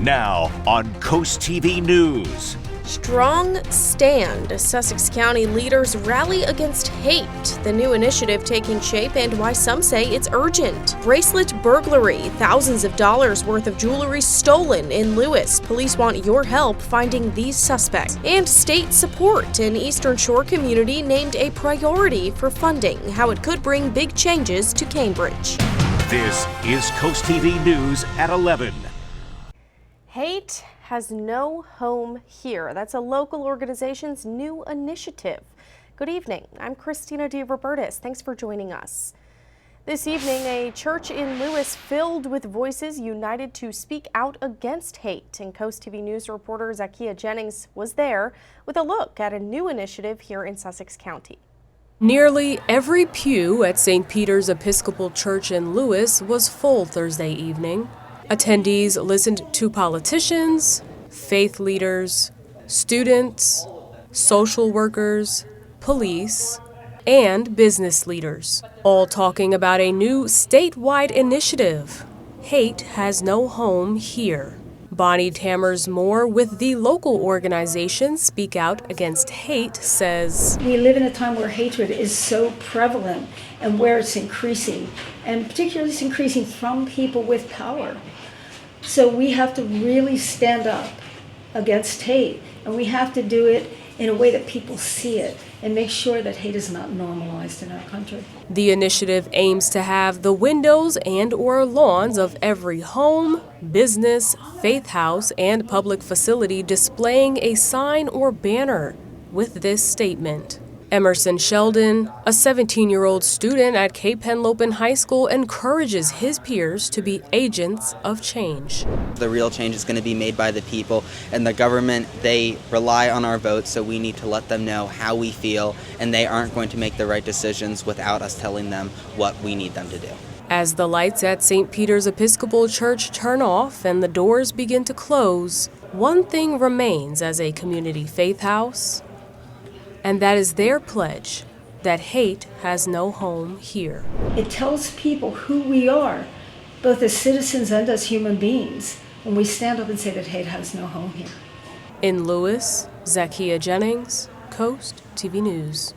Now on CoastTV News. Strong stand. Sussex County leaders rally against hate. The new initiative taking shape and why some say it's urgent. Bracelet burglary. Thousands of dollars worth of jewelry stolen in Lewes. Police want your help finding these suspects. And state support. An Eastern Shore community named a priority for funding. How it could bring big changes to Cambridge. This is CoastTV News at 11. Hate has no home here. That's a local organization's new initiative. Good evening. I'm Christina DeRobertis. Thanks for joining us. This evening, a church in Lewes filled with voices united to speak out against hate. And CoastTV News reporter Zakia Jennings was there with a look at a new initiative here in Sussex County. Nearly every pew at St. Peter's Episcopal Church in Lewes was full Thursday evening. Attendees listened to politicians, faith leaders, students, social workers, police, and business leaders, all talking about a new statewide initiative, Hate Has No Home Here. Bonnie Tammers-Moore with the local organization Speak Out Against Hate says, we live in a time where hatred is so prevalent and where it's increasing, and particularly it's increasing from people with power. So we have to really stand up against hate, and we have to do it in a way that people see it and make sure that hate is not normalized in our country. The initiative aims to have the windows and/or lawns of every home, business, faith house, and public facility displaying a sign or banner with this statement. Emerson Sheldon, a 17-year-old student at Cape Henlopen High School, encourages his peers to be agents of change. The real change is going to be made by the people, and the government, they rely on our votes, so we need to let them know how we feel, and they aren't going to make the right decisions without us telling them what we need them to do. As the lights at St. Peter's Episcopal Church turn off and the doors begin to close, one thing remains as a community faith house, and that is their pledge that hate has no home here. It tells people who we are, both as citizens and as human beings, when we stand up and say that hate has no home here. In Lewes, Zakia Jennings, CoastTV News.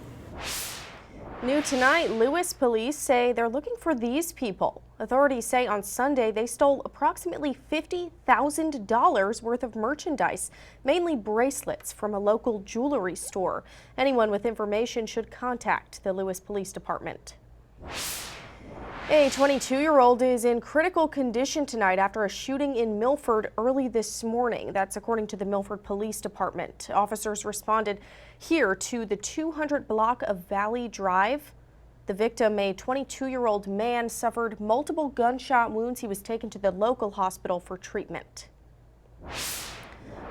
New tonight, Lewes police say they're looking for these people. Authorities say on Sunday they stole approximately $50,000 worth of merchandise, mainly bracelets, from a local jewelry store. Anyone with information should contact the Lewes Police Department. A 22-year-old is in critical condition tonight after a shooting in Milford early this morning. That's according to the Milford Police Department. Officers responded here to the 200 block of Valley Drive. The victim, a 22-year-old man, suffered multiple gunshot wounds. He was taken to the local hospital for treatment.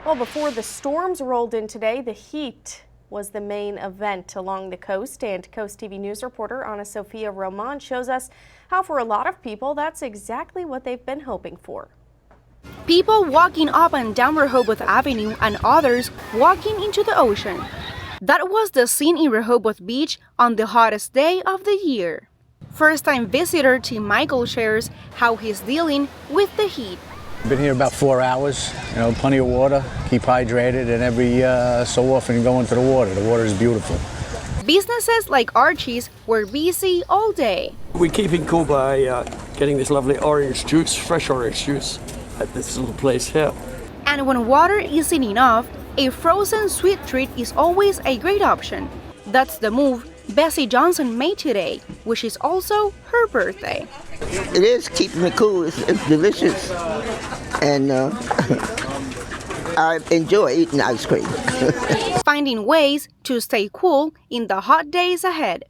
Well, before the storms rolled in today, the heat was the main event along the coast, and CoastTV News reporter Ana Sofia Roman shows us how for a lot of people that's exactly what they've been hoping for. People walking up and down Rehoboth Avenue and others walking into the ocean. That was the scene in Rehoboth Beach on the hottest day of the year. First-time visitor Tim Michael shares how he's dealing with the heat. Been here about 4 hours, plenty of water, keep hydrated, and every so often go into the water. The water is beautiful. Businesses like Archie's were busy all day. We're keeping cool by getting this lovely orange juice, fresh orange juice, at this little place here. And when water isn't enough, a frozen sweet treat is always a great option. That's the move Bessie Johnson made today, which is also her birthday. It is keeping me cool. It's delicious, and I enjoy eating ice cream. Finding ways to stay cool in the hot days ahead.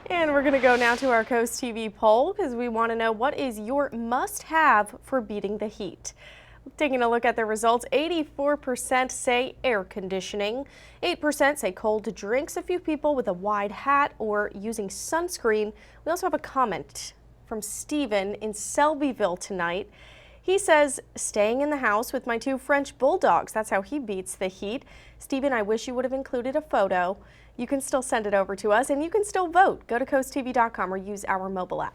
And we're going to go now to our CoastTV poll because we want to know what is your must-have for beating the heat. Taking a look at the results, 84% say air conditioning, 8% say cold drinks, a few people with a wide hat or using sunscreen. We also have a comment from Stephen in Selbyville tonight. He says, staying in the house with my 2 French bulldogs. That's how he beats the heat. Stephen, I wish you would have included a photo. You can still send it over to us and you can still vote. Go to coasttv.com or use our mobile app.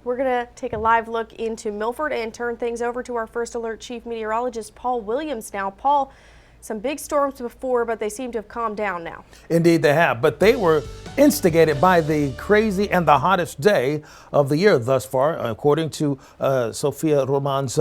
We're going to take a live look into Milford and turn things over to our First Alert Chief Meteorologist Paul Williams now. Paul, some big storms before, but they seem to have calmed down now. Indeed they have, but they were instigated by the crazy and the hottest day of the year thus far, according to Sophia Roman's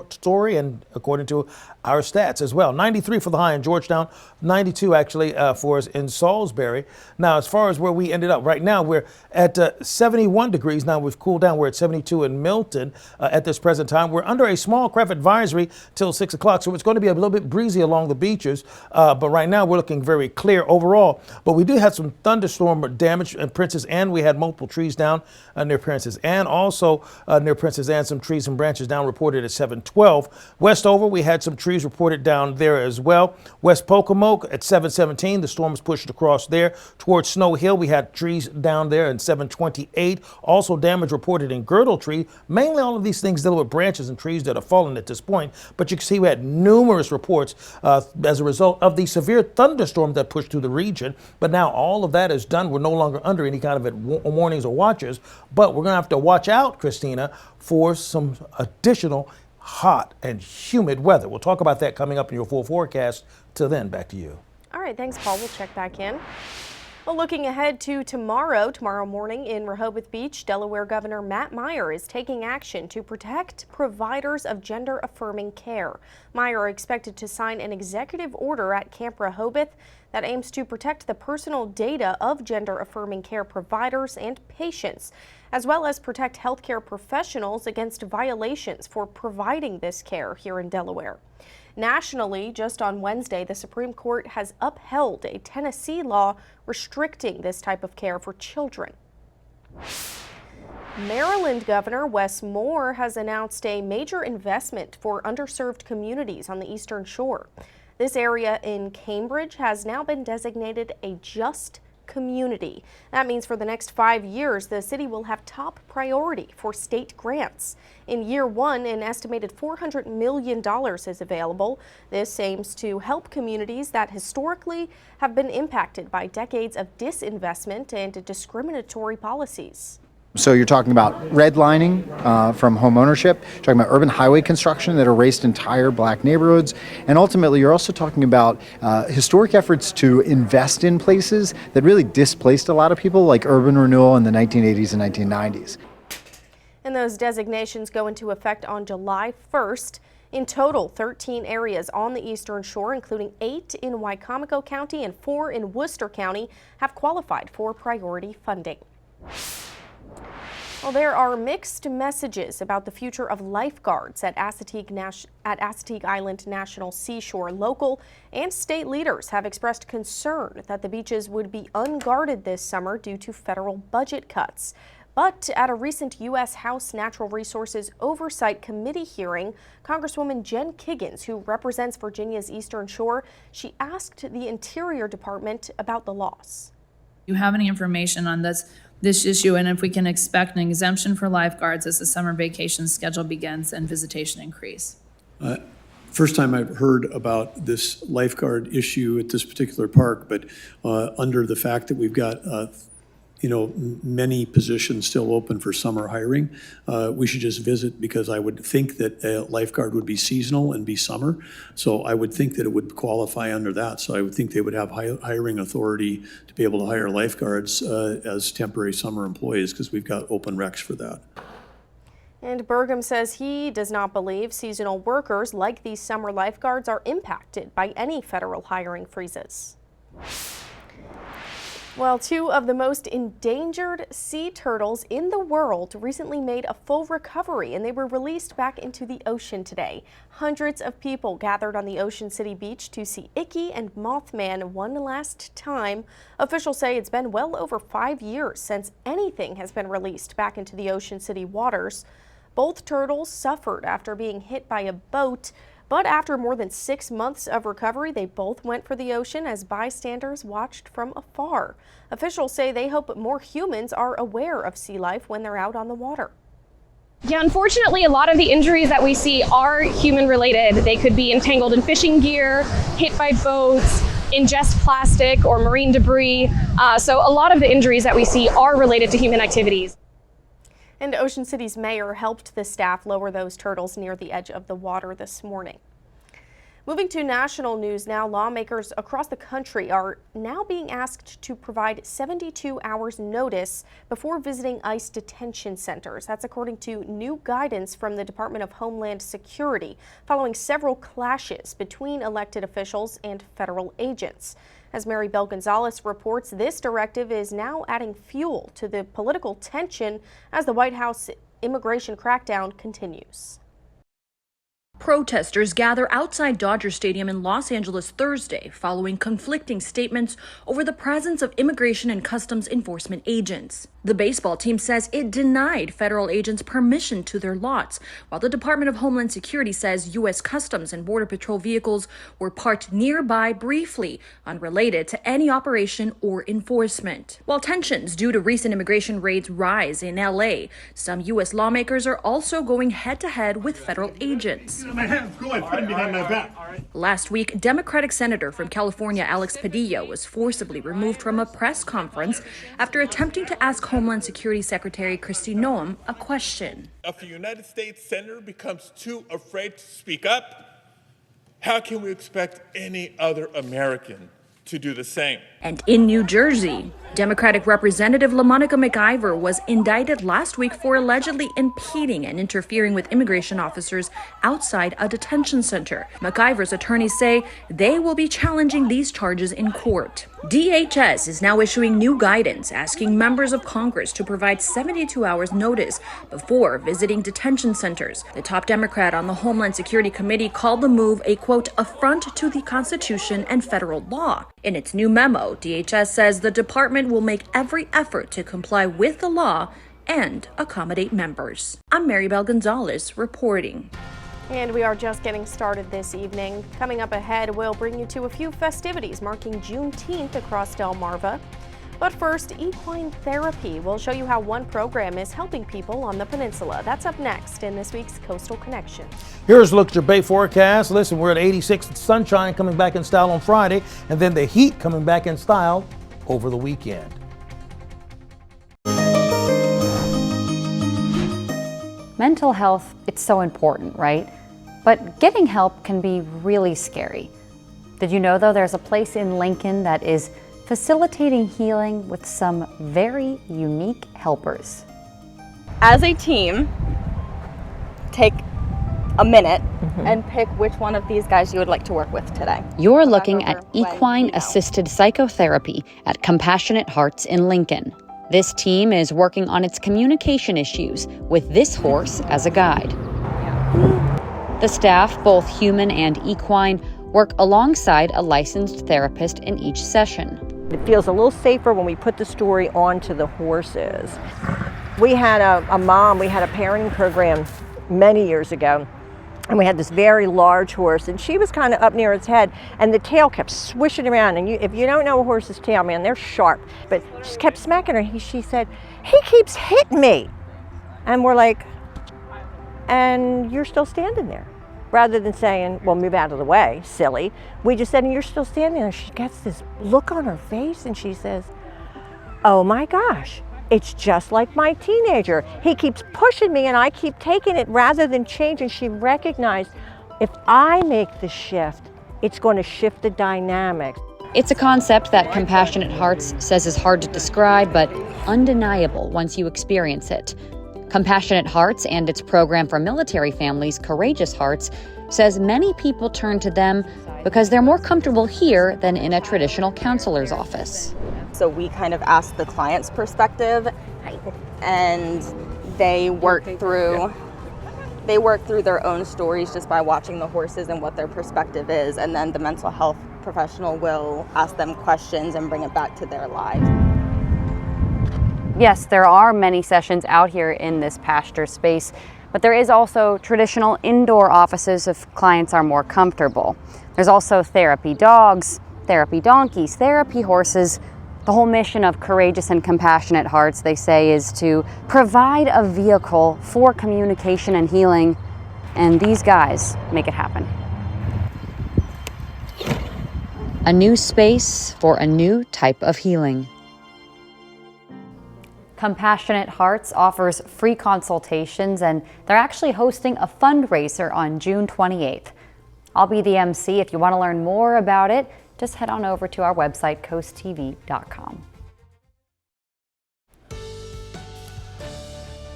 story, and according to our stats as well. 93 for the high in Georgetown, 92 actually for us in Salisbury. Now, as far as where we ended up, right now we're at 71 degrees. Now we've cooled down. We're at 72 in Milton at this present time. We're under a small craft advisory till 6 o'clock, so it's going to be a little bit breezy along the beaches. But right now we're looking very clear overall. But we do have some thunderstorm damage in Princess Anne. We had multiple trees down near Princess Anne, also near Princess Anne, some trees and branches down reported at 712. Westover, we had some trees reported down there as well. West Pocomoke at 717, the storm was pushed across there. Towards Snow Hill, we had trees down there in 728. Also damage reported in Girdle Tree. Mainly all of these things dealing with branches and trees that have fallen at this point. But you can see we had numerous reports as a result of the severe thunderstorm that pushed through the region. But now all of that is done. We're no longer under any kind of warnings or watches. But we're going to have to watch out, Christina, for some additional hot and humid weather. We'll talk about that coming up in your full forecast. Till then, back to you. All right, thanks, Paul. We'll check back in. Well, looking ahead to tomorrow morning in Rehoboth Beach, Delaware Governor Matt Meyer is taking action to protect providers of gender-affirming care. Meyer expected to sign an executive order at Camp Rehoboth that aims to protect the personal data of gender-affirming care providers and patients, as well as protect healthcare professionals against violations for providing this care here in Delaware. Nationally, just on Wednesday, the Supreme Court has upheld a Tennessee law restricting this type of care for children. Maryland Governor Wes Moore has announced a major investment for underserved communities on the Eastern Shore. This area in Cambridge has now been designated a just community. That means for the next 5 years, the city will have top priority for state grants. In year one, an estimated $400 million is available. This aims to help communities that historically have been impacted by decades of disinvestment and discriminatory policies. So you're talking about redlining from home ownership, talking about urban highway construction that erased entire black neighborhoods, and ultimately you're also talking about historic efforts to invest in places that really displaced a lot of people, like urban renewal in the 1980s and 1990s. And those designations go into effect on July 1st. In total, 13 areas on the Eastern Shore, including 8 in Wicomico County and 4 in Worcester County, have qualified for priority funding. Well, there are mixed messages about the future of lifeguards at Assateague Island National Seashore. Local and state leaders have expressed concern that the beaches would be unguarded this summer due to federal budget cuts. But at a recent U.S. House Natural Resources Oversight Committee hearing, Congresswoman Jen Kiggins, who represents Virginia's Eastern Shore, she asked the Interior Department about the loss. Do you have any information on this issue, and if we can expect an exemption for lifeguards as the summer vacation schedule begins and visitation increase? First time I've heard about this lifeguard issue at this particular park, but under the fact that we've got many positions still open for summer hiring, we should just visit, because I would think that a lifeguard would be seasonal and be summer. So I would think that it would qualify under that. So I would think they would have hiring authority to be able to hire lifeguards as temporary summer employees, because we've got open recs for that. And Burgum says he does not believe seasonal workers like these summer lifeguards are impacted by any federal hiring freezes. Well, 2 of the most endangered sea turtles in the world recently made a full recovery, and they were released back into the ocean today. Hundreds of people gathered on the Ocean City beach to see Icky and Mothman one last time. Officials say it's been well over 5 years since anything has been released back into the Ocean City waters. Both turtles suffered after being hit by a boat. But after more than 6 months of recovery, they both went for the ocean as bystanders watched from afar. Officials say they hope more humans are aware of sea life when they're out on the water. Yeah, unfortunately, a lot of the injuries that we see are human related. They could be entangled in fishing gear, hit by boats, ingest plastic or marine debris. So a lot of the injuries that we see are related to human activities. And Ocean City's mayor helped the staff lower those turtles near the edge of the water this morning. Moving to national news now, lawmakers across the country are now being asked to provide 72 hours notice before visiting ICE detention centers. That's according to new guidance from the Department of Homeland Security, following several clashes between elected officials and federal agents. As Mary Bell Gonzalez reports, this directive is now adding fuel to the political tension as the White House immigration crackdown continues. Protesters gather outside Dodger Stadium in Los Angeles Thursday following conflicting statements over the presence of Immigration and Customs Enforcement agents. The baseball team says it denied federal agents permission to their lots, while the Department of Homeland Security says U.S. Customs and Border Patrol vehicles were parked nearby briefly, unrelated to any operation or enforcement. While tensions due to recent immigration raids rise in L.A., some U.S. lawmakers are also going head-to-head with federal agents. Last week, Democratic Senator from California Alex Padilla was forcibly removed from a press conference after attempting to ask Homeland Security Secretary Kristi Noem a question. If a United States senator becomes too afraid to speak up, how can we expect any other American to do the same? And in New Jersey, Democratic Representative LaMonica McIver was indicted last week for allegedly impeding and interfering with immigration officers outside a detention center. McIver's attorneys say they will be challenging these charges in court. DHS is now issuing new guidance asking members of Congress to provide 72 hours notice before visiting detention centers. The top Democrat on the Homeland Security Committee called the move a, quote, affront to the Constitution and federal law. In its new memo, DHS says the department will make every effort to comply with the law and accommodate members. I'm Mary Bell Gonzalez reporting. And we are just getting started this evening. Coming up ahead, we'll bring you to a few festivities marking Juneteenth across Delmarva. But first, equine therapy. We'll show you how one program is helping people on the peninsula. That's up next in this week's Coastal Connection. Here's a look at your Bay forecast. Listen, we're at 86, sunshine coming back in style on Friday, and then the heat coming back in style over the weekend. Mental health, it's so important, right? But getting help can be really scary. Did you know, though, there's a place in Lincoln that is facilitating healing with some very unique helpers? As a team, take a minute and pick which one of these guys you would like to work with today. You're looking at equine-assisted psychotherapy at Compassionate Hearts in Lincoln. This team is working on its communication issues with this horse as a guide. The staff, both human and equine, work alongside a licensed therapist in each session. It feels a little safer when we put the story onto the horses. We had a mom, we had a parenting program many years ago, and we had this very large horse, and she was kind of up near its head, and the tail kept swishing around. And if you don't know a horse's tail, man, they're sharp. But she kept smacking her. She said, "He keeps hitting me." And we're like, "And you're still standing there." Rather than saying, "Well, move out of the way, silly," we just said, "And you're still standing there." She gets this look on her face and she says, "Oh my gosh, it's just like my teenager. He keeps pushing me and I keep taking it rather than changing." She recognized, if I make the shift, it's going to shift the dynamics. It's a concept that Compassionate Hearts says is hard to describe, but undeniable once you experience it. Compassionate Hearts and its program for military families, Courageous Hearts, says many people turn to them because they're more comfortable here than in a traditional counselor's office. So we kind of ask the client's perspective, and they work through their own stories just by watching the horses and what their perspective is, and then the mental health professional will ask them questions and bring it back to their lives. Yes, there are many sessions out here in this pasture space, but there is also traditional indoor offices if clients are more comfortable. There's also therapy dogs, therapy donkeys, therapy horses. The whole mission of Courageous and Compassionate Hearts, they say, is to provide a vehicle for communication and healing, and these guys make it happen. A new space for a new type of healing. Compassionate Hearts offers free consultations, and they're actually hosting a fundraiser on June 28th. I'll be the MC. If you want to learn more about it, just head on over to our website, coasttv.com.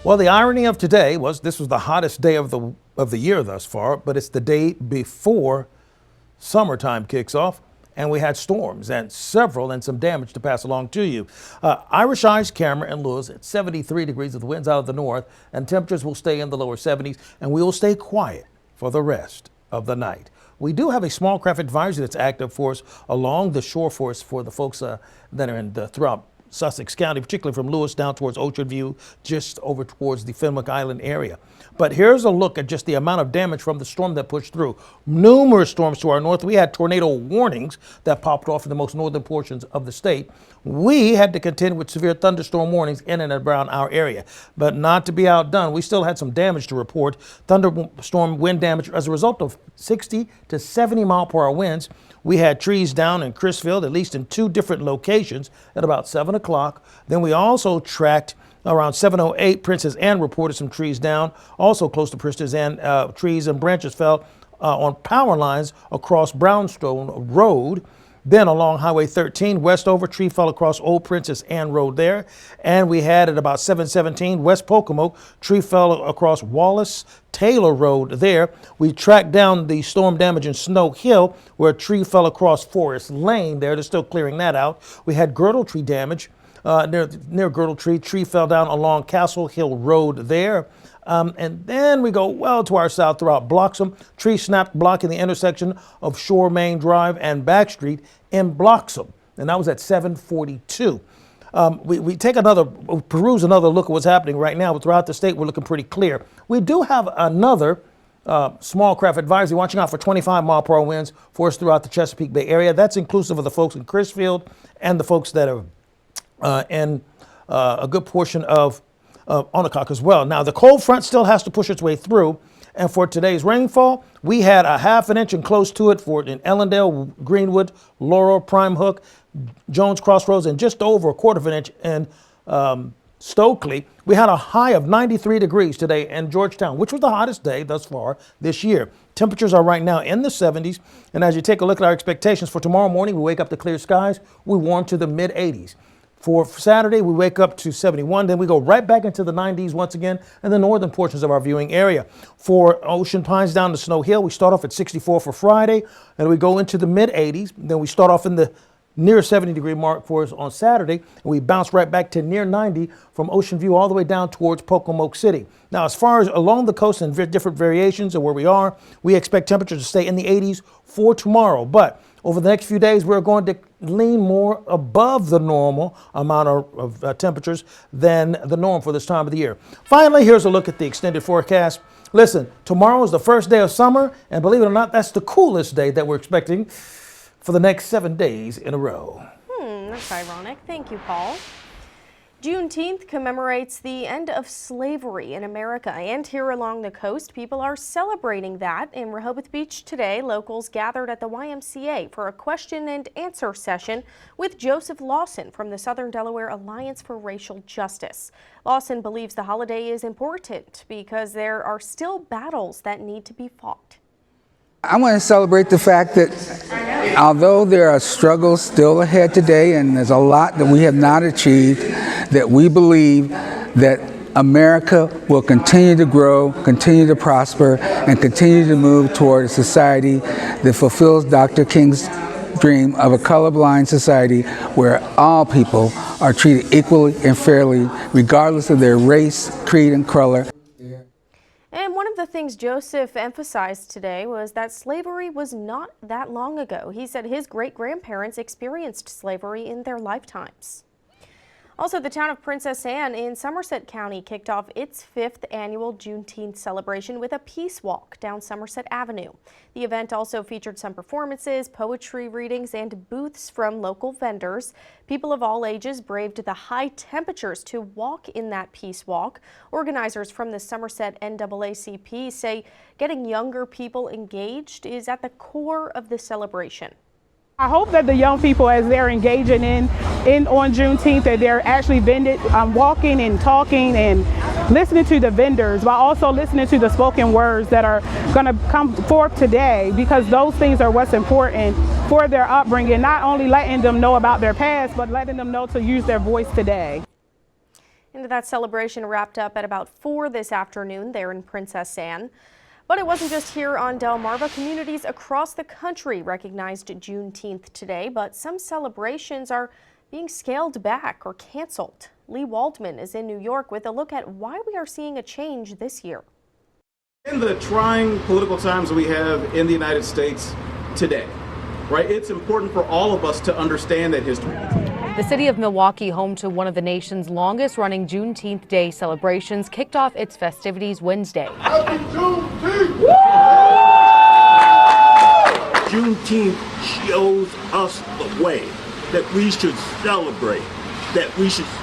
Well, the irony of today was this was the hottest day of the year thus far, but it's the day before summertime kicks off, and we had storms and some damage to pass along to you. Irish Eyes camera in Lewes at 73 degrees with winds out of the north, and temperatures will stay in the lower 70s, and we will stay quiet for the rest of the night. We do have a small craft advisory that's active for us along the shore for us for the folks that are in throughout Sussex County, particularly from Lewes down towards Ocean View, just over towards the Fenwick Island area. But here's a look at just the amount of damage from the storm that pushed through. Numerous storms to our north. We had tornado warnings that popped off in the most northern portions of the state. We had to contend with severe thunderstorm warnings in and around our area. But not to be outdone, we still had some damage to report. Thunderstorm wind damage as a result of 60 to 70 mile per hour winds. We had trees down in Crisfield, at least in 2 different locations at about 7 o'clock. Then we also tracked around 7:08, Princess Anne reported some trees down. Also close to Princess Anne, trees and branches fell on power lines across Brownstone Road. Then along Highway 13, Westover, tree fell across Old Princess Anne Road there. And we had at about 7:17, West Pocomoke, tree fell across Wallace Taylor Road there. We tracked down the storm damage in Snow Hill, where a tree fell across Forest Lane there. They're still clearing that out. We had girdle tree damage near Girdle Tree. Tree fell down along Castle Hill Road there. And then we go well to our south throughout Bloxham. Tree snapped, blocking the intersection of Shore Main Drive and Back Street in Bloxham. And that was at 7:42. We peruse another look at what's happening right now. But throughout the state, we're looking pretty clear. We do have another small craft advisory watching out for 25 mile per hour winds for us throughout the Chesapeake Bay area. That's inclusive of the folks in Crisfield and the folks that are in a good portion of Onondaga as well. Now, the cold front still has to push its way through. And for today's rainfall, we had a ½ inch and close to it in Ellendale, Greenwood, Laurel, Prime Hook, Jones Crossroads, and just over ¼ inch in Stokely. We had a high of 93 degrees today in Georgetown, which was the hottest day thus far this year. Temperatures are right now in the 70s. And as you take a look at our expectations for tomorrow morning, we wake up to clear skies. We warm to the mid 80s. For Saturday, we wake up to 71, then we go right back into the 90s once again in the northern portions of our viewing area. For Ocean Pines down to Snow Hill, we start off at 64 for Friday, and we go into the mid 80s. Then we start off in the near 70-degree mark for us on Saturday, and we bounce right back to near 90 from Ocean View all the way down towards Pocomoke City. Now, as far as along the coast and different variations of where we are, we expect temperatures to stay in the 80s for tomorrow. But over the next few days, we're going to lean more above the normal amount of temperatures than the norm for this time of the year. Finally, here's a look at the extended forecast. Listen, tomorrow is the first day of summer, and believe it or not, that's the coolest day that we're expecting for the next 7 days in a row. That's ironic. Thank you, Paul. Juneteenth commemorates the end of slavery in America, and here along the coast, people are celebrating that. In Rehoboth Beach today, locals gathered at the YMCA for a question and answer session with Joseph Lawson from the Southern Delaware Alliance for Racial Justice. Lawson believes the holiday is important because there are still battles that need to be fought. I want to celebrate the fact that although there are struggles still ahead today and there's a lot that we have not achieved, that we believe that America will continue to grow, continue to prosper, and continue to move toward a society that fulfills Dr. King's dream of a colorblind society where all people are treated equally and fairly, regardless of their race, creed, and color. And one of the things Joseph emphasized today was that slavery was not that long ago. He said his great-grandparents experienced slavery in their lifetimes. Also, the town of Princess Anne in Somerset County kicked off its 5th annual Juneteenth celebration with a peace walk down Somerset Avenue. The event also featured some performances, poetry readings, and booths from local vendors. People of all ages braved the high temperatures to walk in that peace walk. Organizers from the Somerset NAACP say getting younger people engaged is at the core of the celebration. I hope that the young people, as they're engaging in on Juneteenth, that they're actually walking and talking and listening to the vendors, while also listening to the spoken words that are going to come forth today, because those things are what's important for their upbringing, not only letting them know about their past, but letting them know to use their voice today. And that celebration wrapped up at about 4 this afternoon there in Princess Anne. But it wasn't just here on Delmarva. Communities across the country recognized Juneteenth today, but some celebrations are being scaled back or canceled. Lee Waldman is in New York with a look at why we are seeing a change this year. In the trying political times we have in the United States today, right, it's important for all of us to understand that history. The city of Milwaukee, home to one of the nation's longest running Juneteenth Day celebrations, kicked off its festivities Wednesday. Happy Juneteenth! Juneteenth shows us the way that we should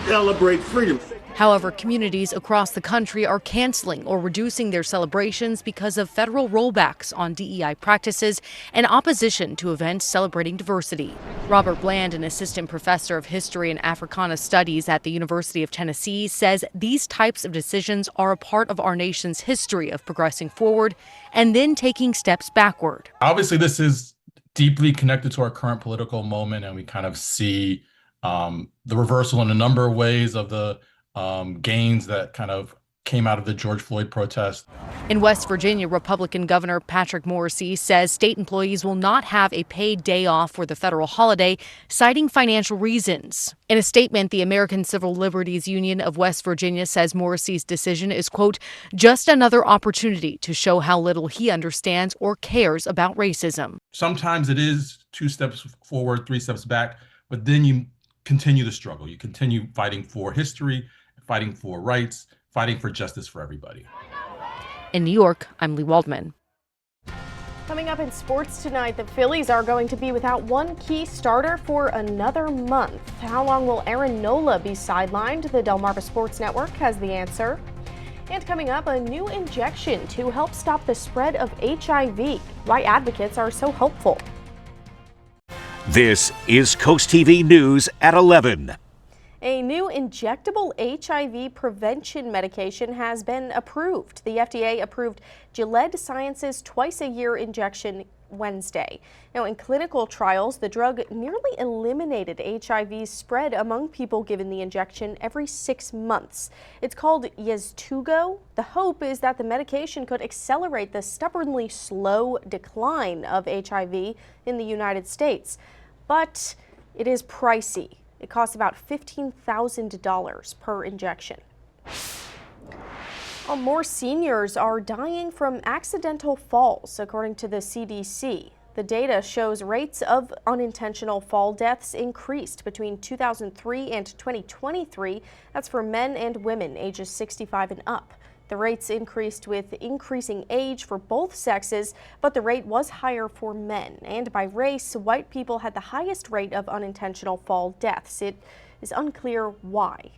celebrate freedom. However, communities across the country are canceling or reducing their celebrations because of federal rollbacks on DEI practices and opposition to events celebrating diversity. Robert Bland, an assistant professor of history and Africana studies at the University of Tennessee, says these types of decisions are a part of our nation's history of progressing forward and then taking steps backward. Obviously, this is deeply connected to our current political moment, and we kind of see the reversal in a number of ways of the gains that kind of came out of the George Floyd protest. In West Virginia, Republican Governor Patrick Morrisey says state employees will not have a paid day off for the federal holiday, citing financial reasons. In a statement, the American Civil Liberties Union of West Virginia says Morrisey's decision is, quote, just another opportunity to show how little he understands or cares about racism. Sometimes it is 2 steps forward, 3 steps back, but then you continue the struggle. You continue fighting for history, fighting for rights, fighting for justice for everybody. In New York, I'm Lee Waldman. Coming up in sports tonight, the Phillies are going to be without one key starter for another month. How long will Aaron Nola be sidelined? The Delmarva Sports Network has the answer. And coming up, a new injection to help stop the spread of HIV. Why advocates are so hopeful. This is CoastTV News at 11. A new injectable HIV prevention medication has been approved. The FDA approved Gilead Sciences twice-a-year injection Wednesday. Now, in clinical trials, the drug nearly eliminated HIV spread among people given the injection every 6 months. It's called Yeztugo. The hope is that the medication could accelerate the stubbornly slow decline of HIV in the United States. But it is pricey. It costs about $15,000 per injection. Well, more seniors are dying from accidental falls, according to the CDC. The data shows rates of unintentional fall deaths increased between 2003 and 2023. That's for men and women ages 65 and up. The rates increased with increasing age for both sexes, but the rate was higher for men. And by race, white people had the highest rate of unintentional fall deaths. It is unclear why.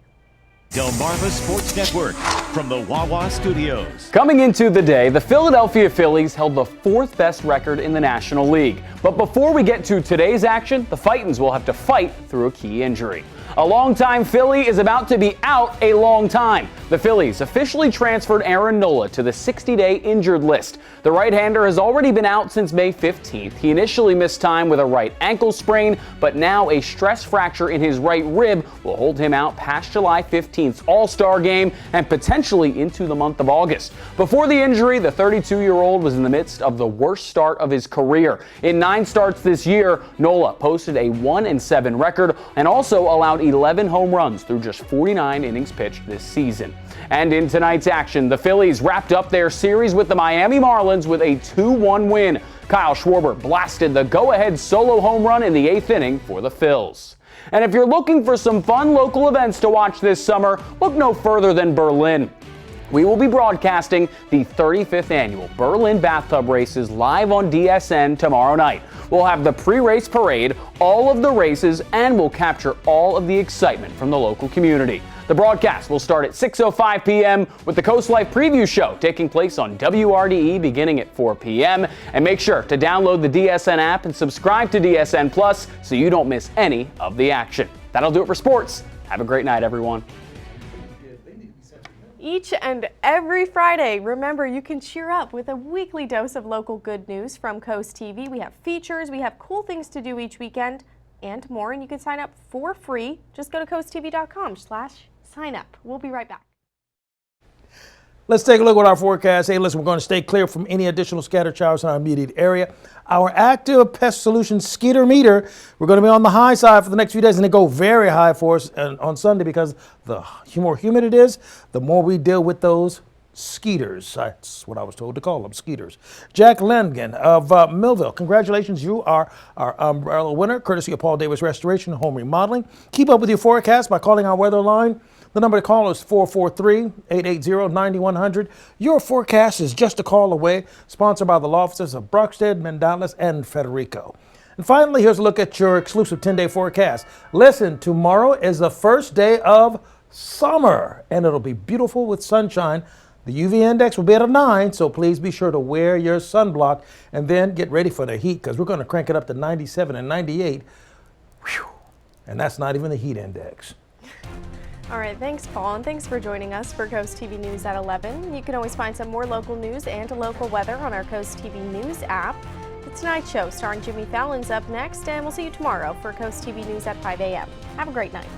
Delmarva Sports Network from the Wawa Studios. Coming into the day, the Philadelphia Phillies held the 4th best record in the National League. But before we get to today's action, the Fightins will have to fight through a key injury. A longtime Philly is about to be out a long time. The Phillies officially transferred Aaron Nola to the 60-day injured list. The right-hander has already been out since May 15th. He initially missed time with a right ankle sprain, but now a stress fracture in his right rib will hold him out past July 15th's All-Star game and potentially into the month of August. Before the injury, the 32-year-old was in the midst of the worst start of his career. In 9 starts this year, Nola posted a 1-7 record and also allowed 11 home runs through just 49 innings pitched this season. And in tonight's action, the Phillies wrapped up their series with the Miami Marlins with a 2-1 win. Kyle Schwarber blasted the go-ahead solo home run in the 8th inning for the Phils. And if you're looking for some fun local events to watch this summer, look no further than Berlin. We will be broadcasting the 35th annual Berlin Bathtub Races live on DSN tomorrow night. We'll have the pre-race parade, all of the races, and we'll capture all of the excitement from the local community. The broadcast will start at 6:05 p.m. with the Coast Life Preview Show taking place on WRDE beginning at 4 p.m. And make sure to download the DSN app and subscribe to DSN Plus so you don't miss any of the action. That'll do it for sports. Have a great night, everyone. Each and every Friday, remember, you can cheer up with a weekly dose of local good news from Coast TV. We have features, we have cool things to do each weekend, and more. And you can sign up for free. Just go to coasttv.com/sign up. We'll be right back. Let's take a look at our forecast. Hey, listen, we're going to stay clear from any additional scattered showers in our immediate area. Our active pest solution skeeter meter, we're going to be on the high side for the next few days, and they go very high for us on Sunday because the more humid it is, the more we deal with those skeeters. That's what I was told to call them, skeeters. Jack Lengen of Millville, congratulations. You are our umbrella winner, courtesy of Paul Davis Restoration and Home Remodeling. Keep up with your forecast by calling our weather line. The number to call is 443-880-9100. Your forecast is just a call away. Sponsored by the law offices of Brockstead, Mendalis, and Federico. And finally, here's a look at your exclusive 10-day forecast. Listen, tomorrow is the first day of summer, and it'll be beautiful with sunshine. The UV index will be at a 9, so please be sure to wear your sunblock and then get ready for the heat because we're going to crank it up to 97 and 98. Whew. And that's not even the heat index. All right, thanks, Paul, and thanks for joining us for Coast TV News at 11. You can always find some more local news and local weather on our Coast TV News app. The Tonight Show starring Jimmy Fallon's up next, and we'll see you tomorrow for Coast TV News at 5 a.m. Have a great night.